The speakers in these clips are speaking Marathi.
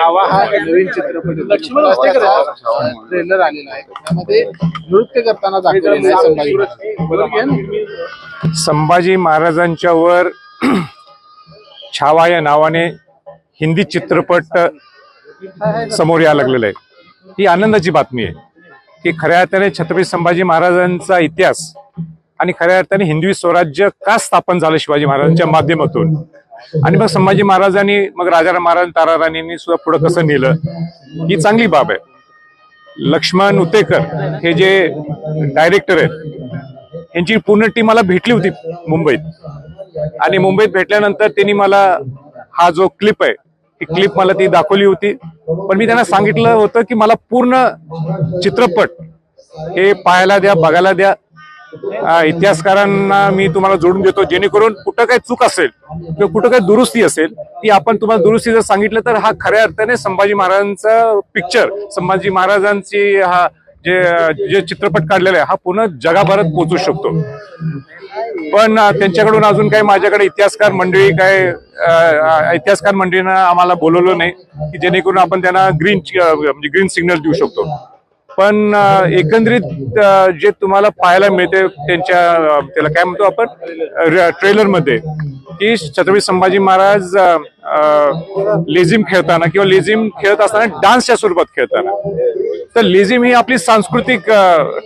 छावा हा नवीन चित्रपट ट्रेलर आलेला आहे, त्यामध्ये नृत्य करताना दाखवलेलं आहे संभाजी महाराजांच्यावर छावा या नावाने हिंदी चित्रपट समोर यायला लागलेला आहे। ही आनंदाची बातमी आहे की खऱ्या अर्थाने छत्रपती संभाजी महाराजांचा इतिहास आणि खऱ्या अर्थाने हिंदवी स्वराज्य का स्थापन झालं शिवाजी महाराजांच्या माध्यमातून, आणि मग संभाजी महाराजांनी मग राजाराम महाराज ताराराणींनी सुद्धा पुढे कसं नेलं, ही चांगली बाब आहे। लक्ष्मण उतेकर हे जे डायरेक्टर आहेत यांची पूर्ण टीम मला भेटली होती मुंबईत, आणि मुंबईत भेटल्यानंतर त्यांनी मला हा जो क्लिप आहे ही क्लिप मला ती दाखवली होती। पण मी त्यांना सांगितलं होतं की मला पूर्ण चित्रपट हे पाहायला द्या, बघायला द्या, इतिहासकारांना मी तुम्हाला जोडून देतो, जेणेकरून कुठं काही चूक असेल किंवा कुठं काही दुरुस्ती असेल ती आपण तुम्हाला दुरुस्ती जर सांगितलं तर हा खऱ्या अर्थाने संभाजी महाराजांचा पिक्चर, संभाजी महाराजांची हा जे चित्रपट काढलेला आहे हा पूर्ण जगाभरात पोहोचू शकतो। पण त्यांच्याकडून अजून काही माझ्याकडे इतिहासकार मंडळीनं आम्हाला बोलवलं नाही की जेणेकरून आपण त्यांना ग्रीन सिग्नल देऊ शकतो। पण एकंदरीत जे तुम्हाला पाहायला मिळते त्यांच्या त्याला काय म्हणतो आपण ट्रेलर मध्ये की छत्रपती संभाजी महाराज लेझिम खेळताना किंवा लेझिम खेळत असताना डान्सच्या स्वरूपात खेळताना, तर लेझिम ही आपली सांस्कृतिक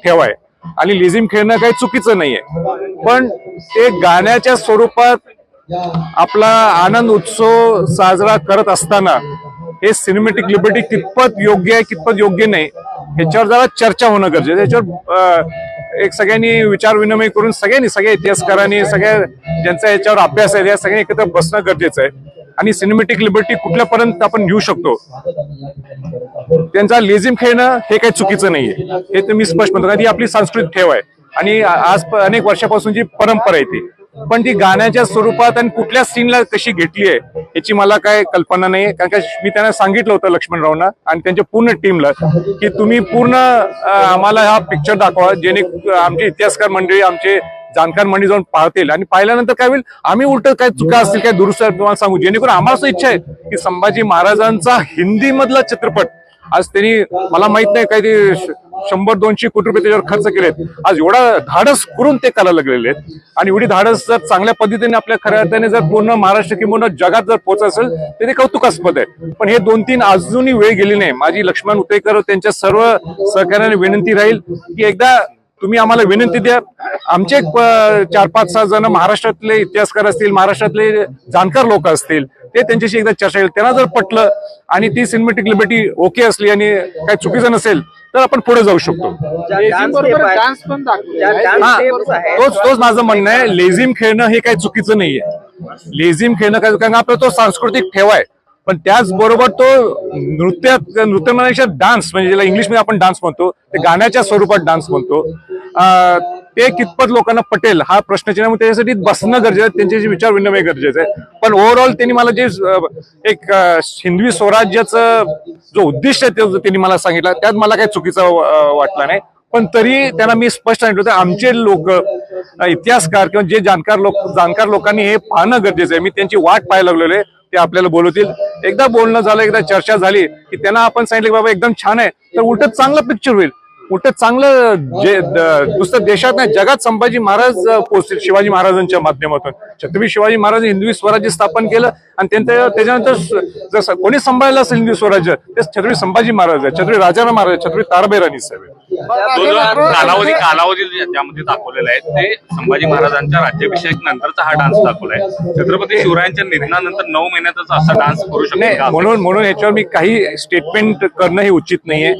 ठेव आहे आणि लेझिम खेळणं काही चुकीचं नाहीये, पण ते गाण्याच्या स्वरूपात आपला आनंद उत्सव साजरा करत असताना हे सिनेमॅटिक लिबर्टी कितपत योग्य आहे कितपत योग्य नाही ह्याच्यावर जरा चर्चा होणं गरजेचं आहे। ह्याच्यावर एक सगळ्यांनी विचार विनिमय करून सगळ्या इतिहासकारांनी ज्यांचा याच्यावर अभ्यास आहे या सगळ्यांनी एकत्र बसणं गरजेचं आहे, आणि सिनेमॅटिक लिबर्टी कुठल्यापर्यंत आपण घेऊ शकतो, त्यांचा लेझिम खेळणं हे काही चुकीचं नाहीये, हे तुम्ही स्पष्ट म्हणतो, ती आपली सांस्कृतिक ठेव आहे आणि आज अनेक वर्षापासूनची परंपरा आहे ती। पण ती गाण्याच्या स्वरूपात आणि कुठल्या सीनला कशी घेतली आहे याची मला काय कल्पना नाही, कारण का मी त्यांना सांगितलं होतं लक्ष्मणरावना आणि त्यांच्या पूर्ण टीमला की तुम्ही पूर्ण आम्हाला हा पिक्चर दाखवा, जेणे आमचे इतिहासकार मंडळी आमचे जाणकार मंडळी जाऊन पाहतील, आणि पाहिल्यानंतर काय होईल आम्ही उलट काय चुका असतील काय दुरुस्त तुम्हाला सांगू, जेणेकरून आम्हाला असं इच्छा आहे की संभाजी महाराजांचा हिंदी मधला चित्रपट आज त्यांनी मला माहित नाही काही ते 100-200 कोटी रुपये त्याच्यावर खर्च केलेत, आज एवढा धाडस करून ते करायला लागलेले आहेत, आणि एवढी धाडस जर चांगल्या पद्धतीने आपल्या खऱ्या अर्थाने जर पूर्ण महाराष्ट्र किंवा जगात जर पोहोचत असेल तर ते कौतुकास्पद आहे। पण हे 2-3 अजूनही वेळ गेली नाही। माझी लक्ष्मण उतेकर त्यांच्या सर्व सहकार्याने विनंती राहील की एकदा तुम्ही आम्हाला विनंती द्या, आमचे 4-5-6 जण महाराष्ट्रातले इतिहासकार असतील, महाराष्ट्रातले जाणकार लोक असतील, ते त्यांच्याशी एकदा चर्चा केली, त्यांना जर पटलं आणि ती सिनेमॅटिक लिबर्टी ओके असली आणि काही चुकीचं नसेल तर आपण पुढे जाऊ शकतो। डान्स पण तोच माझं म्हणणं आहे, लेझिम खेळणं हे काही चुकीचं नाहीये, लेझिम खेळणं काय, कारण आपला तो सांस्कृतिक ठेवा आहे, पण त्याचबरोबर तो नृत्य म्हणण्यापेक्षा डान्स म्हणजे ज्याला इंग्लिशमध्ये आपण डान्स म्हणतो ते गाण्याच्या स्वरूपात डान्स म्हणतो, ते कितपत लोकांना पटेल हा प्रश्नचिन्ह, त्याच्यासाठी बसणं गरजेचं आहे, त्यांच्याशी विचार विनिमय गरजेचं आहे। पण ओव्हरऑल त्यांनी मला जे एक हिंदवी स्वराज्याचं जो उद्दिष्ट आहे ते त्यांनी मला सांगितलं, त्यात मला काही चुकीचं वाटलं नाही। पण तरी त्यांना मी स्पष्ट सांगितलं होतं आमचे लोक इतिहासकार किंवा जे जाणकार लोकांनी हे पाहणं गरजेचं आहे, मी त्यांची वाट पाहायला लागलेलो आहे, ते आपल्याला बोलवतील। एकदा बोलणं झालं, एकदा चर्चा झाली की त्यांना आपण सांगितलं की बाबा एकदम छान आहे, तर उलट चांगलं पिक्चर होईल, उलट चांगलं जे दुसऱ्या देशात नाही जगात संभाजी महाराज पोहोचतील शिवाजी महाराजांच्या माध्यमातून। छत्रपती शिवाजी महाराज हिंदवी स्वराज्य स्थापन केलं आणि त्याच्यानंतर जर कोणी सांभाळलं असेल हिंदवी स्वराज्य ते छत्रपती संभाजी महाराज आहे, छत्रपती राजाराम महाराज, छत्रपती ताराबाई राणी साहेब। कालावधी ज्यामध्ये दाखवलेला आहे ते संभाजी महाराजांच्या राज्याभिषेक नंतरचा हा डान्स दाखवलाय, छत्रपती शिवरायांच्या निधनानंतर 9 महिन्यातच असा डान्स करू शकतो म्हणून याच्यावर मी काही स्टेटमेंट करणं हे उचित नाहीये।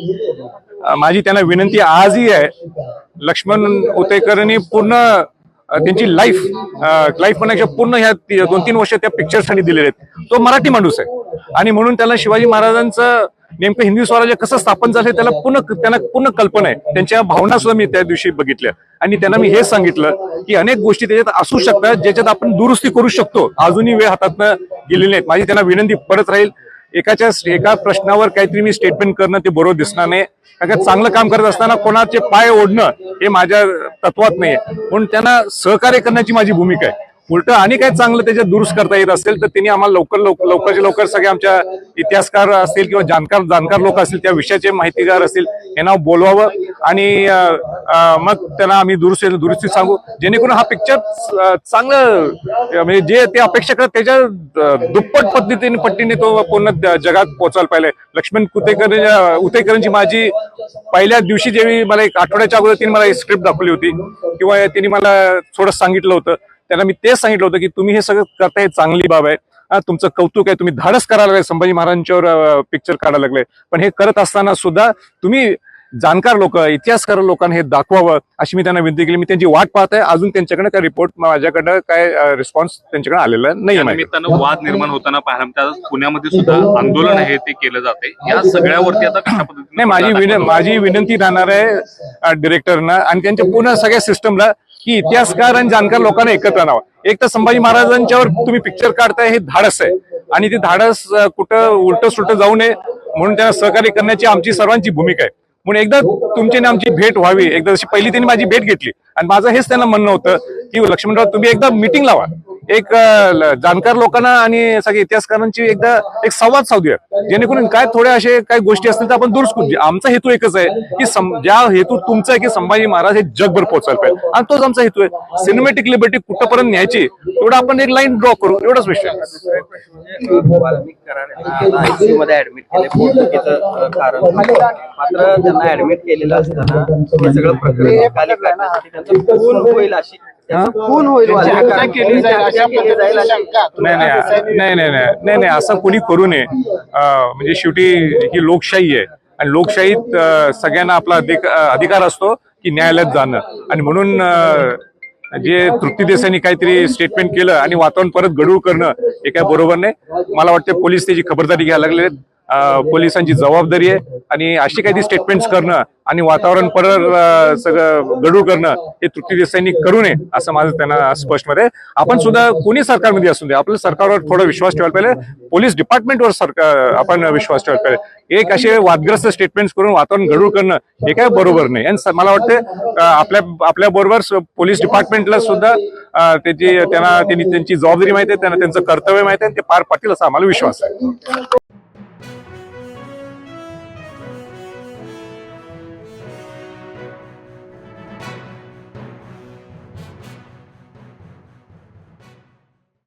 माझी त्यांना विनंती आजही आहे, लक्ष्मण उतेकरांनी पूर्ण त्यांची लाईफ म्हणण्यापेक्षा पूर्ण ह्या 2-3 वर्ष त्या पिक्चरसाठी दिलेले आहेत, तो मराठी माणूस आहे आणि म्हणून त्याला शिवाजी महाराजांचं नेमकं हिंदवी स्वराज्य कसं स्थापन झालं त्यांना पूर्ण कल्पना आहे। त्यांच्या भावना सुद्धा मी त्या दिवशी बघितल्या आणि त्यांना मी हे सांगितलं की अनेक गोष्टी त्याच्यात असू शकतात ज्याच्यात आपण दुरुस्ती करू शकतो, अजूनही वेळ हातातनं गेलेली नाहीत। माझी त्यांना विनंती परत राहील, एका प्रश्नावर काहीतरी मी स्टेटमेंट करणं ते बरोबर दिसणार नाही, कारण चांगलं काम करत असताना कोणाचे पाय ओढणं हे माझ्या तत्वात नाहीये, म्हणून त्यांना सहकार्य करण्याची माझी भूमिका आहे। उलट आणि काही चांगलं त्याच्यात दुरुस्त करता येत असेल तर त्यांनी आम्हाला लवकरच्या लवकर सगळे आमच्या इतिहासकार असतील किंवा जाणकार लोक असतील, त्या विषयाचे माहितीगार असतील, यांना बोलवावं आणि मग त्यांना आम्ही दुरुस्ती सांगू, जेणेकरून हा पिक्चर चांगलं म्हणजे जे ते अपेक्षा करत त्याच्या दुप्पट पट्टीने तो पूर्ण जगात पोहोचायला पाहिजे. लक्ष्मण उतेकरांची माझी पहिल्या दिवशी जेव्हा मला एक आठवड्याच्या अगोदर तिने मला स्क्रिप्ट दाखवली होती किंवा तिने मला थोडं सांगितलं होतं, त्यांना मी तेच सांगितलं होतं की तुम्ही हे सगळं करताय, चांगली बाब आहे, तुमचं कौतुक आहे, तुम्ही धाडस करायला लागले, संभाजी महाराजांच्यावर पिक्चर काढायला लागले, पण हे करत असताना सुद्धा तुम्ही जाणकार लोक, इतिहासकार लोकांना हे दाखवावं अशी मी त्यांना विनंती केली. मी त्यांची वाट पाहत आहे. अजून त्यांच्याकडे काय रिपोर्ट, माझ्याकडे काय रिस्पॉन्स त्यांच्याकडे आलेला नाही. निमित्तानं वाद निर्माण होताना पाहायला मिळतात. पुण्यामध्ये सुद्धा आंदोलन आहे ते केलं जाते. या सगळ्यावरती आता कशा पद्धतीने माझी विनंती राहणार आहे डिरेक्टरना आणि त्यांच्या पूर्ण सगळ्या सिस्टमला की इतिहासकार आणि जाणकार लोकांना एकत्र आणावं. एक तर संभाजी महाराजांच्यावर तुम्ही पिक्चर काढताय हे धाडस आहे आणि ते धाडस कुठं उलट सुलट जाऊ नये म्हणून त्यांना सहकार्य करण्याची आमची सर्वांची भूमिका आहे. म्हणून एकदा तुमची आमची भेट व्हावी. एकदा जशी पहिली त्यांनी माझी भेट घेतली आणि माझं हेच त्यांना म्हणणं होतं की लक्ष्मणराव तुम्ही एकदा मीटिंग लावा, एक जाणकार लोकांना आणि सगळ्या इतिहासकारांची एकदा एक संवाद साधूया, जेणेकरून काय थोड्या असे काही गोष्टी असतील तर आपण दुरुस्त करू. आमचा हेतू एकच आहे की ज्या हेतू तुमचा आहे की संभाजी महाराज हे जगभर पोहोचायला पाहिजे आणि तोच आमचा हेतू आहे. सिनेमॅटिक लिबर्टी कुठपर्यंत न्यायची तेवढं आपण एक लाईन ड्रॉ करू, एवढाच विषय. आयसीयू मध्ये ऍडमिट केले पोटदुखीचं कारण, मात्र त्यांना ऍडमिट केलेलं असताना हे सगळं प्रकरण निकाली करण्यासाठी त्यांचं खून होईल अशी खून होईल नाही असं कोणी करू नये. म्हणजे शेवटी ही लोकशाही आहे आणि लोकशाहीत सगळ्यांना आपला अधिकार असतो की न्यायालयात जाणं, आणि म्हणून जे तृप्ती देसाईंनी काहीतरी स्टेटमेंट केलं आणि वातावरण परत गढूळ करणं हे काय बरोबर नाही. मला वाटतं पोलीस त्याची खबरदारी घ्यायला लागले. पोलिसांची जबाबदारी आहे आणि अशी काही स्टेटमेंट्स करणं आणि वातावरण परत सगळं गढूळ करणं हे तृप्ती देसाईंनी करू नये असं माझं त्यांना स्पष्ट मत आहे. आपण सुद्धा कोणी सरकारमध्ये असू दे आपल्या सरकारवर थोडा विश्वास ठेवायला पाहिजे, पोलीस डिपार्टमेंटवर सरकार आपण विश्वास ठेवायला पाहिजे. एक असे वादग्रस्त स्टेटमेंट्स करून वातावरण गढूळ करणं हे काय बरोबर नाही. आणि मला वाटतं आपल्या बरोबर पोलीस डिपार्टमेंटला सुद्धा त्यांनी त्यांची जबाबदारी माहिती आहे, त्यांना त्यांचं कर्तव्य माहिती आहे, ते पार पाडतील असा आम्हाला विश्वास आहे.